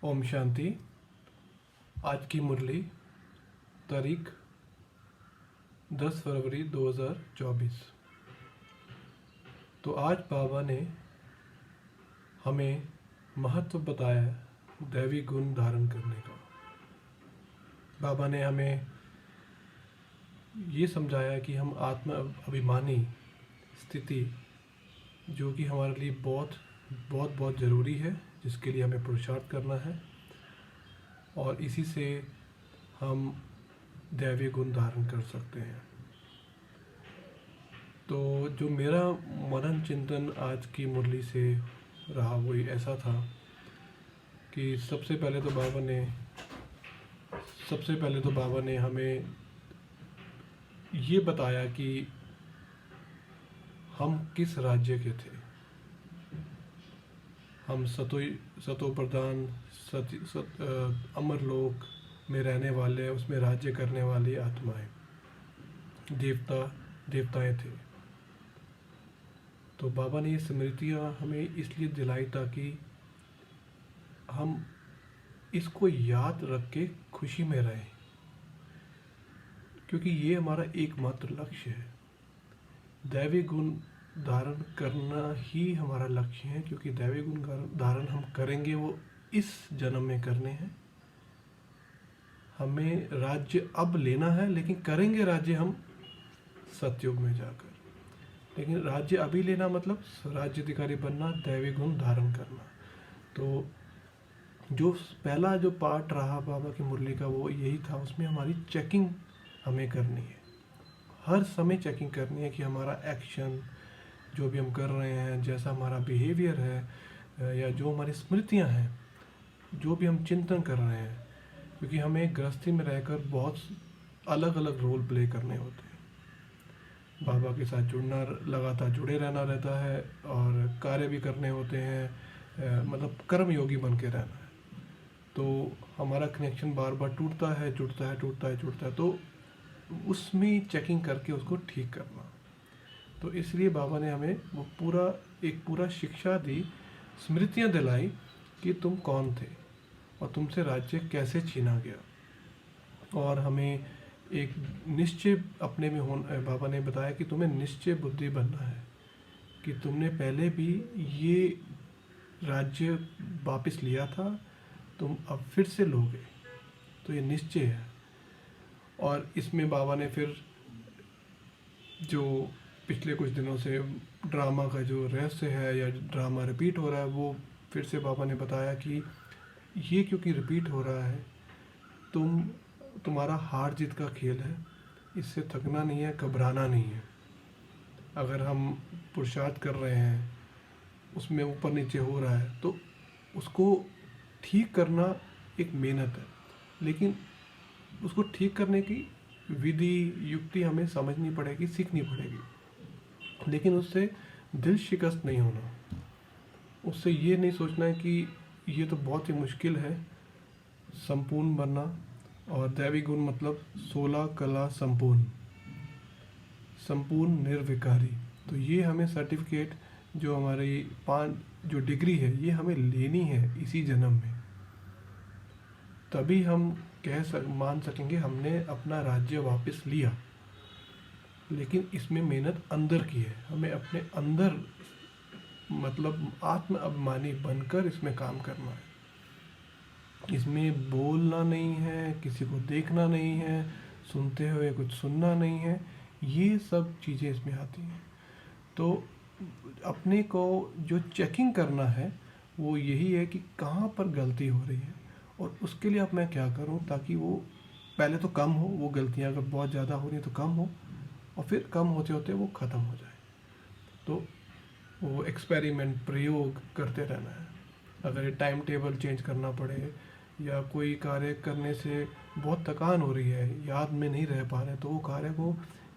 ओम शांति। आज की मुरली तारीख 10 फरवरी 2024। तो आज बाबा ने हमें महत्व बताया दैवी गुण धारण करने का। बाबा ने हमें ये समझाया कि हम आत्म अभिमानी स्थिति जो कि हमारे लिए बहुत बहुत बहुत ज़रूरी है, जिसके लिए हमें पुरुषार्थ करना है और इसी से हम दैवीय गुण धारण कर सकते हैं। तो जो मेरा मनन चिंतन आज की मुरली से रहा वो ऐसा था कि सबसे पहले तो बाबा ने हमें ये बताया कि हम किस राज्य के थे। हम सतो प्रधान अमरलोक में रहने वाले, उसमें राज्य करने वाली आत्माएं, देवताएं थे। तो बाबा ने ये स्मृतियाँ हमें इसलिए दिलाई ताकि हम इसको याद रख के खुशी में रहें, क्योंकि ये हमारा एकमात्र लक्ष्य है। दैवी गुण धारण करना ही हमारा लक्ष्य है, क्योंकि दैवी गुण धारण हम करेंगे वो इस जन्म में करने हैं। हमें राज्य अब लेना है, लेकिन करेंगे राज्य हम सतयुग में जाकर। लेकिन राज्य अभी लेना मतलब राज्याधिकारी बनना, दैवी गुण धारण करना। तो जो पहला जो पार्ट रहा बाबा की मुरली का वो यही था। उसमें हमारी चेकिंग हमें करनी है, हर समय चेकिंग करनी है कि हमारा एक्शन जो भी हम कर रहे हैं, जैसा हमारा बिहेवियर है या जो हमारी स्मृतियां हैं, जो भी हम चिंतन कर रहे हैं, क्योंकि हमें गृहस्थी में रहकर बहुत अलग अलग रोल प्ले करने होते हैं। बाबा के साथ जुड़ना, लगातार जुड़े रहना रहता है और कार्य भी करने होते हैं, मतलब कर्म योगी बन के रहना है। तो हमारा कनेक्शन बार बार टूटता है, जुड़ता है। तो उसमें चेकिंग करके उसको ठीक करना। तो इसलिए बाबा ने हमें वो पूरा शिक्षा दी, स्मृतियाँ दिलाई कि तुम कौन थे और तुमसे राज्य कैसे छीना गया। और हमें एक निश्चय अपने में बाबा ने बताया कि तुम्हें निश्चय बुद्धि बनना है कि तुमने पहले भी ये राज्य वापस लिया था, तुम अब फिर से लोगे। तो ये निश्चय है। और इसमें बाबा ने फिर जो पिछले कुछ दिनों से ड्रामा का जो रहस्य है या ड्रामा रिपीट हो रहा है, वो फिर से बाबा ने बताया कि ये क्योंकि रिपीट हो रहा है, तुम्हारा हार जीत का खेल है, इससे थकना नहीं है, घबराना नहीं है। अगर हम पुरुषार्थ कर रहे हैं, उसमें ऊपर नीचे हो रहा है, तो उसको ठीक करना एक मेहनत है, लेकिन उसको ठीक करने की विधि युक्ति हमें समझनी पड़ेगी, सीखनी पड़ेगी। लेकिन उससे दिल शिकस्त नहीं होना, उससे ये नहीं सोचना है कि ये तो बहुत ही मुश्किल है संपूर्ण बनना। और दैवी गुण मतलब 16 कला संपूर्ण निर्विकारी। तो ये हमें सर्टिफिकेट जो हमारी 5 जो डिग्री है, ये हमें लेनी है इसी जन्म में। तभी हम मान सकेंगे हमने अपना राज्य वापस लिया। लेकिन इसमें मेहनत अंदर की है, हमें अपने अंदर मतलब आत्म अभिमानी बनकर इसमें काम करना है। इसमें बोलना नहीं है, किसी को देखना नहीं है, सुनते हुए कुछ सुनना नहीं है, ये सब चीज़ें इसमें आती हैं। तो अपने को जो चेकिंग करना है वो यही है कि कहाँ पर गलती हो रही है और उसके लिए अब मैं क्या करूं ताकि वो पहले तो कम हो, वो गलतियां अगर बहुत ज़्यादा हो रही तो कम हो, और फिर कम होते होते वो ख़त्म हो जाए। तो वो एक्सपेरिमेंट, प्रयोग करते रहना है। अगर ये टाइम टेबल चेंज करना पड़े या कोई कार्य करने से बहुत थकान हो रही है, याद में नहीं रह पा रहे, तो वो कार्य को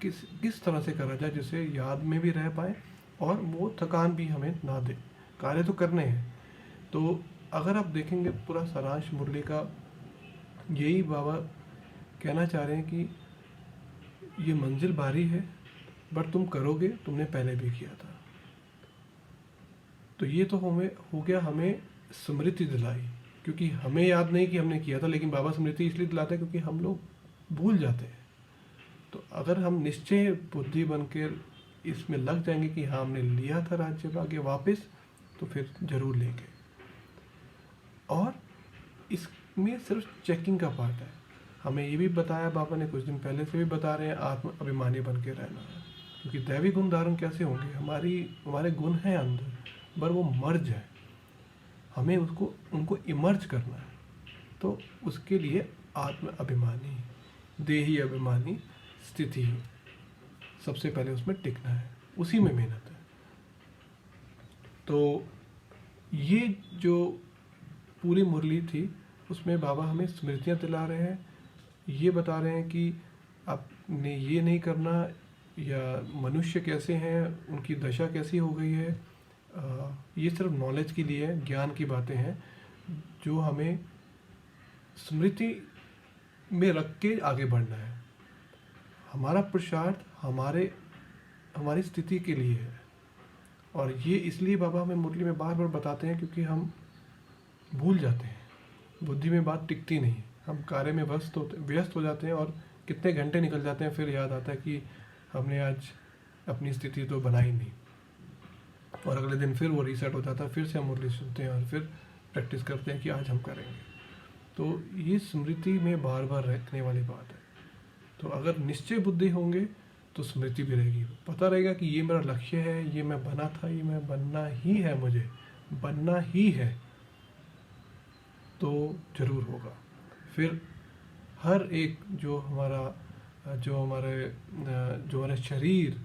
किस तरह से करा जाए जिससे याद में भी रह पाए और वो थकान भी हमें ना दे। कार्य तो करने हैं। तो अगर आप देखेंगे पूरा सारांश मुरली का, यही बाबा कहना चाह रहे हैं कि ये मंजिल भारी है, बट तुम करोगे, तुमने पहले भी किया था। तो ये तो हमें हो गया, हमें स्मृति दिलाई, क्योंकि हमें याद नहीं कि हमने किया था, लेकिन बाबा स्मृति इसलिए दिलाते हैं क्योंकि हम लोग भूल जाते हैं। तो अगर हम निश्चय बुद्धि बनकर इसमें लग जाएंगे कि हाँ हमने लिया था राज्य भाग्य वापस, तो फिर जरूर लेंगे। और इसमें सिर्फ चेकिंग का पार्ट है। हमें ये भी बताया बाबा ने, कुछ दिन पहले से भी बता रहे हैं, आत्म अभिमानी बन के रहना है। क्योंकि दैवी गुण धारण कैसे होंगे, हमारे गुण हैं अंदर, पर वो मर्ज है, हमें उनको इमर्ज करना है। तो उसके लिए आत्म अभिमानी, देही अभिमानी स्थिति सबसे पहले उसमें टिकना है, उसी में मेहनत है। तो ये जो पूरी मुरली थी उसमें बाबा हमें स्मृतियाँ दिला रहे हैं, ये बता रहे हैं कि आपने ये नहीं करना, या मनुष्य कैसे हैं, उनकी दशा कैसी हो गई है। ये सिर्फ नॉलेज के लिए है, ज्ञान की बातें हैं जो हमें स्मृति में रख के आगे बढ़ना है। हमारा पुरुषार्थ हमारी स्थिति के लिए है। और ये इसलिए बाबा हमें मुरली में बार बार बताते हैं क्योंकि हम भूल जाते हैं, बुद्धि में बात टिकती नहीं, हम कार्य में व्यस्त हो जाते हैं और कितने घंटे निकल जाते हैं, फिर याद आता है कि हमने आज अपनी स्थिति तो बनाई नहीं। और अगले दिन फिर वो रीसेट हो जाता है, फिर से हम मुरली सुनते हैं और फिर प्रैक्टिस करते हैं कि आज हम करेंगे। तो ये स्मृति में बार बार रखने वाली बात है। तो अगर निश्चय बुद्धि होंगे तो स्मृति भी रहेगी, पता रहेगा कि ये मेरा लक्ष्य है, ये मैं बना था, ये मैं बनना ही है, मुझे बनना ही है, तो जरूर होगा। फिर हर एक जो हमारे शरीर,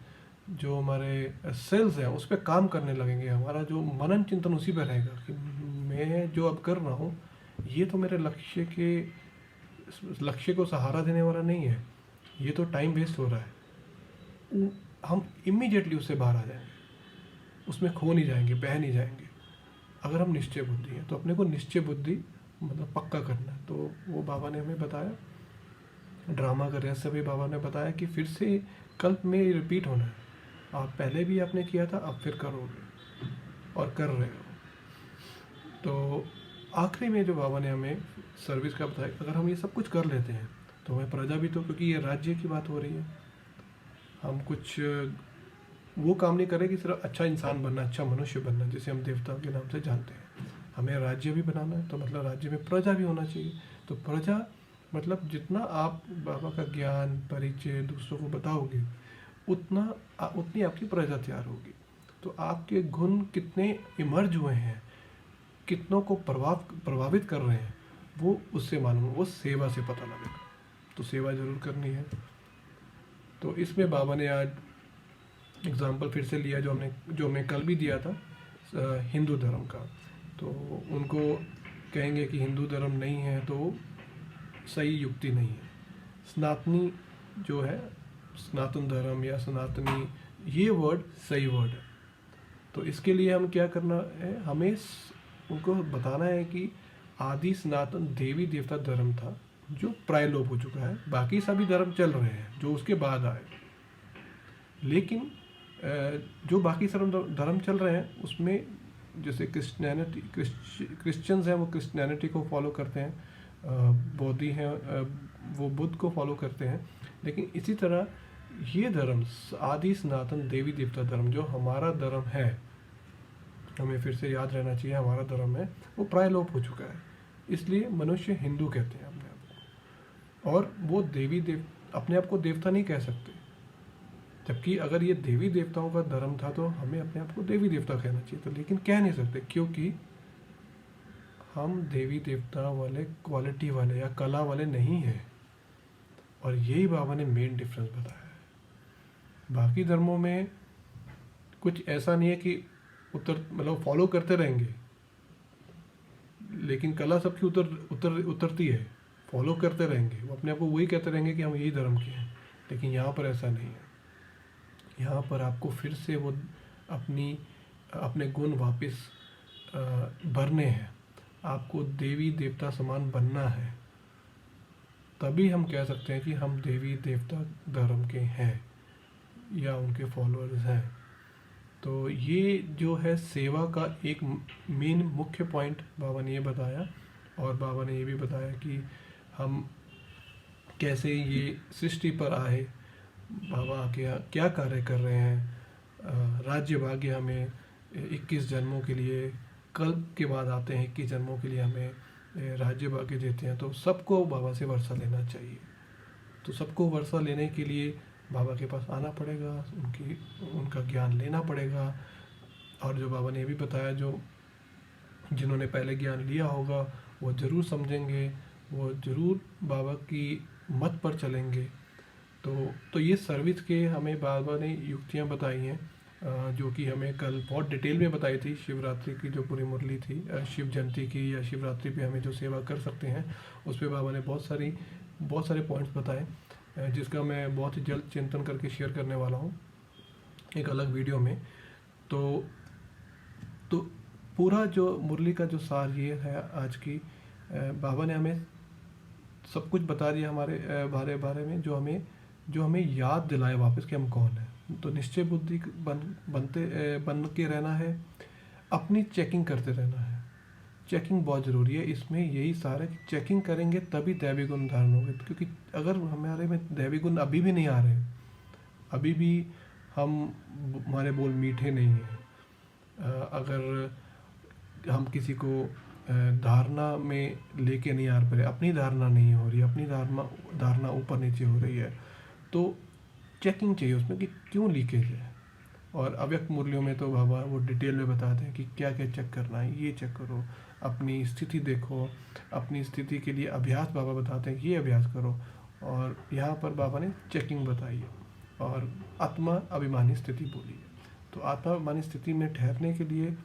जो हमारे सेल्स हैं, उस पर काम करने लगेंगे। हमारा जो मनन चिंतन उसी पर रहेगा कि मैं जो अब कर रहा हूँ ये तो मेरे लक्ष्य को सहारा देने वाला नहीं है, ये तो टाइम वेस्ट हो रहा है। हम इमीडिएटली उससे बाहर आ जाएंगे, उसमें खो नहीं जाएंगे, बह नहीं जाएंगे। अगर हम निश्चय बुद्धि हैं तो अपने को निश्चय बुद्धि मतलब पक्का करना है। तो वो बाबा ने हमें बताया, ड्रामा का रहस्य भी बाबा ने बताया कि फिर से कल्प में रिपीट होना है। आप पहले भी आपने किया था, अब फिर करोगे और कर रहे हो। तो आखिरी में जो बाबा ने हमें सर्विस का बताया, अगर हम ये सब कुछ कर लेते हैं तो हमें प्रजा भी, तो क्योंकि ये राज्य की बात हो रही है, हम कुछ वो काम नहीं करें कि सिर्फ अच्छा इंसान बनना, अच्छा मनुष्य बनना जिसे हम देवता के नाम से जानते हैं। हमें राज्य भी बनाना है, तो मतलब राज्य में प्रजा भी होना चाहिए। तो प्रजा मतलब जितना आप बाबा का ज्ञान परिचय दूसरों को बताओगे, उतनी आपकी प्रजा तैयार होगी। तो आपके गुण कितने इमर्ज हुए हैं, कितनों को प्रभावित कर रहे हैं, वो उससे मालूम, वो सेवा से पता लगेगा। तो सेवा जरूर करनी है। तो इसमें बाबा ने आज एग्जाम्पल फिर से लिया जो हमने कल भी दिया था हिंदू धर्म का। तो उनको कहेंगे कि हिंदू धर्म नहीं है तो सही युक्ति नहीं है। सनातनी जो है, सनातन धर्म या सनातनी, ये वर्ड सही वर्ड है। तो इसके लिए हम क्या करना है, हमें उनको बताना है कि आदि सनातन देवी देवता धर्म था जो प्राय लोप हो चुका है। बाकी सभी धर्म चल रहे हैं जो उसके बाद आए, लेकिन जो बाकी धर्म चल रहे हैं उसमें जैसे क्रिश्चियंस हैं वो क्रिश्चियनिटी को फॉलो करते हैं, बौद्धि हैं वो बुद्ध को फॉलो करते हैं। लेकिन इसी तरह ये धर्म आदि सनातन देवी देवता धर्म जो हमारा धर्म है, हमें फिर से याद रहना चाहिए हमारा धर्म है, वो प्राय लोप हो चुका है। इसलिए मनुष्य हिंदू कहते हैं अपने आप को, और वो अपने आप को देवता नहीं कह सकते। जबकि अगर ये देवी देवताओं का धर्म था तो हमें अपने आप को देवी देवता कहना चाहिए था, लेकिन कह नहीं सकते क्योंकि हम देवी देवता वाले क्वालिटी वाले या कला वाले नहीं हैं। और यही बाबा ने मेन डिफरेंस बताया है। बाकी धर्मों में कुछ ऐसा नहीं है कि मतलब फॉलो करते रहेंगे, लेकिन कला सबकी उतरती है, फॉलो करते रहेंगे, वो अपने आप को वही कहते रहेंगे कि हम यही धर्म के हैं। लेकिन यहाँ पर ऐसा नहीं है। यहाँ पर आपको फिर से वो अपने गुण वापस भरने हैं, आपको देवी देवता समान बनना है। तभी हम कह सकते हैं कि हम देवी देवता धर्म के हैं या उनके फॉलोअर्स हैं। तो ये जो है सेवा का एक मेन मुख्य पॉइंट बाबा ने ये बताया। और बाबा ने ये भी बताया कि हम कैसे ये सृष्टि पर आए, बाबा क्या क्या कार्य कर रहे हैं। राज्य भाग्य हमें 21 जन्मों के लिए, कल्प के बाद आते हैं 21 जन्मों के लिए हमें राज्य भाग्य देते हैं। तो सबको बाबा से वर्षा लेना चाहिए। तो सबको वर्षा लेने के लिए बाबा के पास आना पड़ेगा, उनका ज्ञान लेना पड़ेगा। और जो बाबा ने ये भी बताया, जो जिन्होंने पहले ज्ञान लिया होगा वो ज़रूर समझेंगे, वो ज़रूर बाबा की मत पर चलेंगे। तो ये सर्विस के हमें बाबा ने युक्तियाँ बताई हैं, जो कि हमें कल बहुत डिटेल में बताई थी। शिवरात्रि की जो पूरी मुरली थी, शिव जयंती की या शिवरात्रि पे हमें जो सेवा कर सकते हैं, उस पर बाबा ने बहुत सारे पॉइंट्स बताए, जिसका मैं बहुत ही जल्द चिंतन करके शेयर करने वाला हूँ एक अलग वीडियो में। तो पूरा जो मुरली का जो सार ये है आज की, बाबा ने हमें सब कुछ बता दिया हमारे बारे में, जो हमें याद दिलाए वापस कि हम कौन हैं। तो निश्चय बुद्धि बन के रहना है, अपनी चेकिंग करते रहना है। चेकिंग बहुत ज़रूरी है, इसमें यही सारा है कि चेकिंग करेंगे तभी दैवी गुण धारण होंगे। क्योंकि अगर हमारे में दैवी गुण अभी भी नहीं आ रहे, अभी भी हमारे बोल मीठे नहीं हैं, अगर हम किसी को धारणा में लेके नहीं आ पा रहे, अपनी धारणा नहीं हो रही, अपनी धारणा ऊपर नीचे हो रही है, तो चेकिंग चाहिए उसमें कि क्यों लीकेज है। और अव्यक्त मुरलियों में तो बाबा वो डिटेल में बताते हैं कि क्या क्या चेक करना है। ये चेक करो, अपनी स्थिति देखो, अपनी स्थिति के लिए अभ्यास बाबा बताते हैं कि ये अभ्यास करो। और यहाँ पर बाबा ने चेकिंग बताई है और आत्मा अभिमानी स्थिति बोली है। तो आत्मा अभिमानी स्थिति में ठहरने के लिए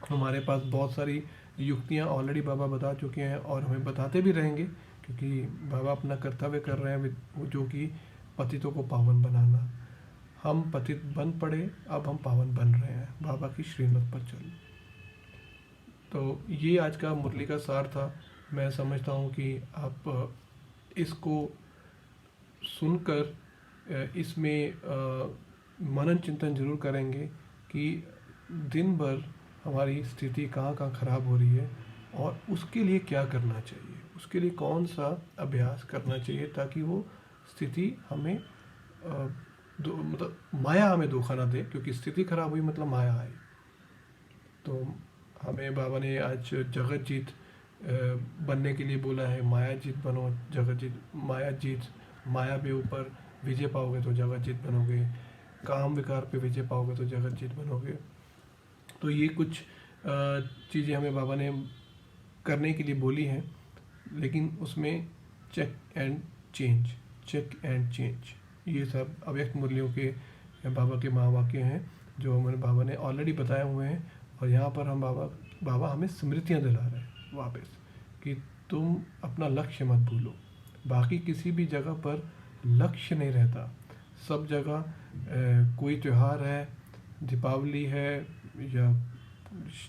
हमारे पास बहुत सारी युक्तियाँ ऑलरेडी बाबा बता चुके हैं और हमें बताते भी रहेंगे, क्योंकि बाबा अपना कर्तव्य कर रहे हैं, जो कि पतितों को पावन बनाना। हम पतित बन पड़े, अब हम पावन बन रहे हैं बाबा की श्रीमत पर चल। तो ये आज का मुरली का सार था। मैं समझता हूँ कि आप इसको सुनकर इसमें मनन चिंतन जरूर करेंगे कि दिन भर हमारी स्थिति कहाँ कहाँ खराब हो रही है और उसके लिए क्या करना चाहिए, उसके लिए कौन सा अभ्यास करना चाहिए, ताकि वो स्थिति हमें मतलब माया हमें धोखा ना दे। क्योंकि स्थिति खराब हुई मतलब माया आई। तो हमें बाबा ने आज जगत जीत बनने के लिए बोला है। माया जीत बनो, जगत जीत, माया जीत, माया के ऊपर विजय पाओगे तो जगत जीत बनोगे, काम विकार पे विजय पाओगे तो जगत जीत बनोगे। तो ये कुछ चीज़ें हमें बाबा ने करने के लिए बोली हैं, लेकिन उसमें चेक एंड चेंज, ये सब अव्यक्त मूल्यों के बाबा के महावाक्य हैं, जो हमारे बाबा ने ऑलरेडी बताए हुए हैं। और यहाँ पर हम बाबा हमें स्मृतियाँ दिला रहे हैं वापस कि तुम अपना लक्ष्य मत भूलो। बाकी किसी भी जगह पर लक्ष्य नहीं रहता। सब जगह कोई त्यौहार है, दीपावली है या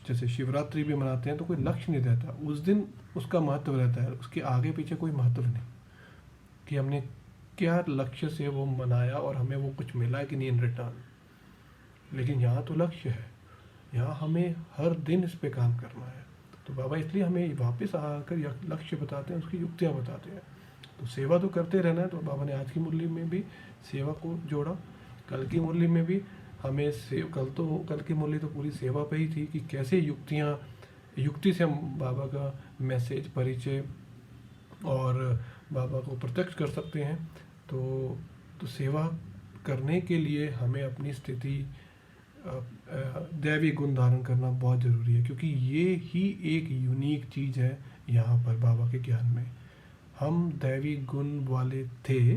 जैसे शिवरात्रि भी मनाते हैं, तो कोई लक्ष्य नहीं रहता। उस दिन उसका महत्व रहता है, उसके आगे पीछे कोई महत्व नहीं कि हमने क्या लक्ष्य से वो मनाया और हमें वो कुछ मिला कि नहीं इन रिटर्न। लेकिन यहाँ तो लक्ष्य है, यहाँ हमें हर दिन इस पे काम करना है। तो बाबा इसलिए हमें वापस आकर लक्ष्य बताते हैं, उसकी युक्तियाँ बताते हैं। तो सेवा तो करते रहना है। तो बाबा ने आज की मुरली में भी सेवा को जोड़ा, कल की मुरली में भी हमें कल की मुरली तो पूरी सेवा पे ही थी कि कैसे युक्ति से हम बाबा का मैसेज, परिचय और बाबा को प्रत्यक्ष कर सकते हैं। तो सेवा करने के लिए हमें अपनी स्थिति दैवी गुण धारण करना बहुत ज़रूरी है, क्योंकि ये ही एक यूनिक चीज़ है यहाँ पर बाबा के ज्ञान में। हम दैवी गुण वाले थे,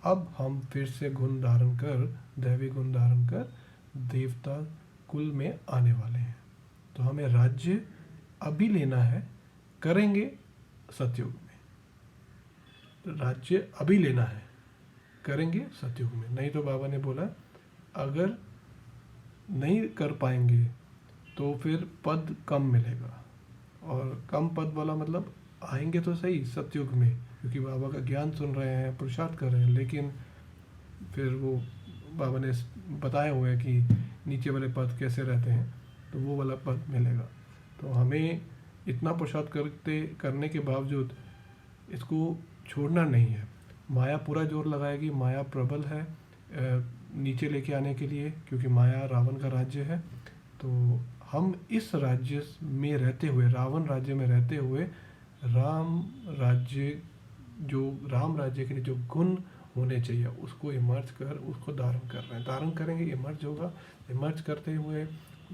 अब हम फिर से दैवी गुण धारण कर देवता कुल में आने वाले हैं। तो हमें राज्य अभी लेना है, करेंगे सतयुग में। राज्य अभी लेना है, करेंगे सतयुग में। नहीं तो बाबा ने बोला अगर नहीं कर पाएंगे तो फिर पद कम मिलेगा। और कम पद वाला मतलब आएंगे तो सही सतयुग में, क्योंकि बाबा का ज्ञान सुन रहे हैं, पुरुषार्थ कर रहे हैं, लेकिन फिर वो बाबा ने बताया हुआ है कि नीचे वाले पद कैसे रहते हैं, तो वो वाला पद मिलेगा। तो हमें इतना पुरुषार्थ करने के बावजूद इसको छोड़ना नहीं है। माया पूरा जोर लगाएगी, माया प्रबल है नीचे लेके आने के लिए, क्योंकि माया रावण का राज्य है। तो हम इस राज्य में रहते हुए, रावण राज्य में रहते हुए, राम राज्य के लिए जो गुण होने चाहिए उसको इमर्ज कर उसको धारण कर रहे हैं। धारण करेंगे, इमर्ज होगा, इमर्ज करते हुए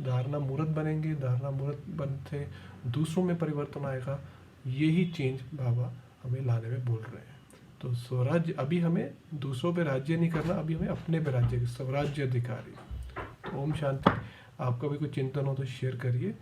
धारणा मूर्त बनेंगे, धारणा मूर्त बनते दूसरों में परिवर्तन आएगा। यही चेंज बाबा हमें लाने में बोल रहे हैं। तो स्वराज्य, अभी हमें दूसरों पे राज्य नहीं करना, अभी हमें अपने पे राज्य, स्वराज्य अधिकारी। तो ओम शांति। आपका भी कोई चिंतन हो तो शेयर करिए।